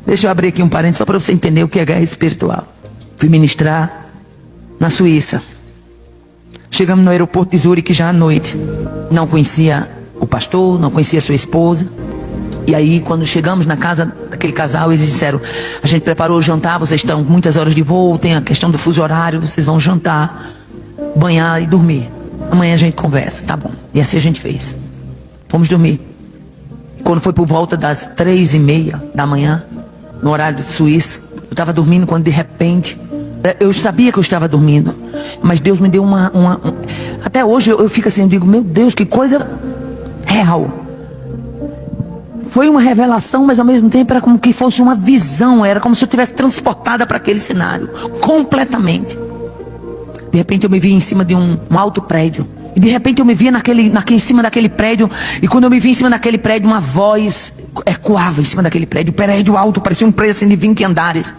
Deixa eu abrir aqui um parênteses só para você entender o que é guerra espiritual. Fui ministrar na Suíça. Chegamos no aeroporto de Zurique já à noite. Não conhecia o pastor, não conhecia sua esposa. E aí, quando chegamos na casa daquele casal, eles disseram: a gente preparou o jantar, vocês estão com muitas horas de voo, tem a questão do fuso horário, vocês vão jantar, banhar e dormir. Amanhã a gente conversa, tá bom. E assim a gente fez. Fomos dormir. Quando foi por volta das 3:30 da manhã, no horário suíço, eu estava dormindo quando de repente, eu sabia que eu estava dormindo, mas Deus me deu até hoje eu fico assim, eu digo, meu Deus, que coisa real. Foi uma revelação, mas ao mesmo tempo era como que fosse uma visão, era como se eu tivesse transportada para aquele cenário, completamente. De repente eu me vi em cima de um alto prédio. E de repente eu me via em cima daquele prédio. E quando eu me vi em cima daquele prédio, uma voz ecoava em cima daquele prédio. Prédio alto, parecia um prédio assim de 20 andares.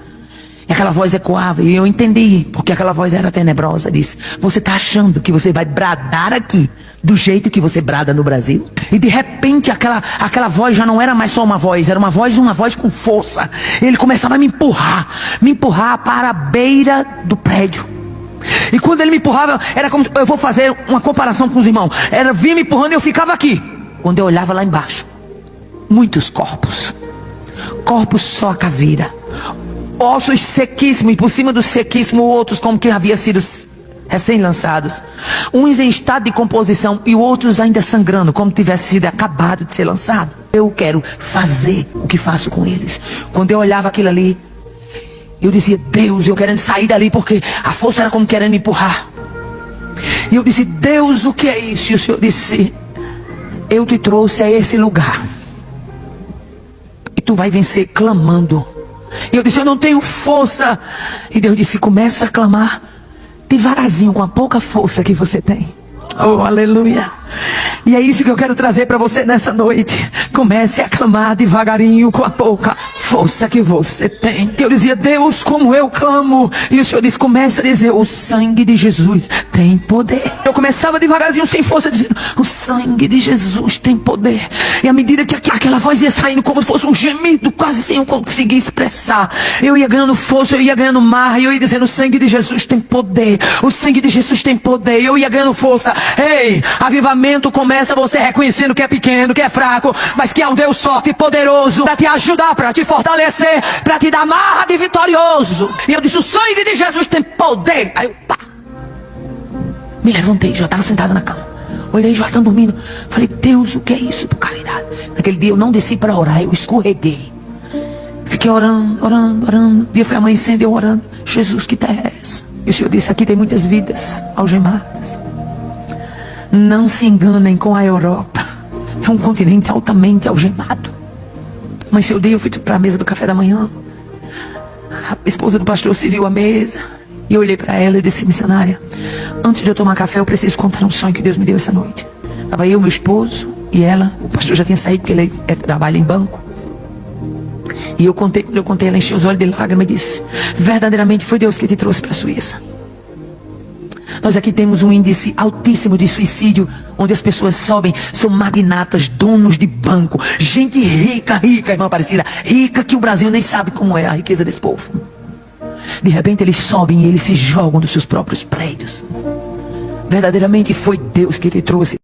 E aquela voz ecoava. E eu entendi, porque aquela voz era tenebrosa. Disse: você está achando que você vai bradar aqui do jeito que você brada no Brasil? E de repente aquela voz já não era mais só uma voz. Era uma voz com força. Ele começava a me empurrar para a beira do prédio. E quando ele me empurrava, era como, eu vou fazer uma comparação com os irmãos, era vinha me empurrando e eu ficava aqui. Quando eu olhava lá embaixo, muitos corpos só a caveira, ossos sequíssimos, e por cima do sequíssimo outros como que haviam sido recém-lançados, uns em estado de composição e outros ainda sangrando, como tivesse sido acabado de ser lançado. Eu quero fazer o que faço com eles. Quando eu olhava aquilo ali, eu dizia: Deus, eu querendo sair dali, porque a força era como querendo me empurrar. E eu disse: Deus, o que é isso? E o Senhor disse: eu te trouxe a esse lugar e tu vai vencer clamando. E eu disse: eu não tenho força. E Deus disse: começa a clamar devagarzinho, com a pouca força que você tem. Oh, aleluia. E é isso que eu quero trazer para você nessa noite. Comece a clamar devagarinho, com a pouca força que você tem. Eu dizia: Deus, como eu clamo. E o Senhor disse: começa a dizer: o sangue de Jesus tem poder. Eu começava devagarzinho, sem força, dizendo: o sangue de Jesus tem poder. E à medida que aquela voz ia saindo, como se fosse um gemido, quase sem eu conseguir expressar, eu ia ganhando força, eu ia ganhando marra, e eu ia dizendo: o sangue de Jesus tem poder. O sangue de Jesus tem poder. E eu ia ganhando força. Ei, avivamento começa você reconhecendo que é pequeno, que é fraco, mas que é um Deus forte e poderoso para te ajudar, para te fortalecer, para te dar marra de vitorioso. E eu disse: o sangue de Jesus tem poder. Aí eu me levantei, já estava sentada na cama, olhei, já estão dormindo. Falei: Deus, o que é isso, por caridade? Naquele dia eu não desci para orar, eu escorreguei. Fiquei orando. O dia foi amanhecendo, eu orando: Jesus, que terra é essa? E o Senhor disse: aqui tem muitas vidas algemadas. Não se enganem com a Europa. É um continente altamente algemado. Mas seu dia eu fui para a mesa do café da manhã. A esposa do pastor se viu à mesa. E eu olhei para ela e disse: missionária, antes de eu tomar café, eu preciso contar um sonho que Deus me deu essa noite. Estava eu, meu esposo e ela. O pastor já tinha saído porque ele trabalha em banco. E quando eu contei, ela encheu os olhos de lágrimas e disse: verdadeiramente foi Deus que te trouxe para a Suíça. Nós aqui temos um índice altíssimo de suicídio, onde as pessoas sobem, são magnatas, donos de banco, gente rica, irmã Aparecida, rica que o Brasil nem sabe como é a riqueza desse povo. De repente eles sobem e eles se jogam dos seus próprios prédios. Verdadeiramente foi Deus que te trouxe.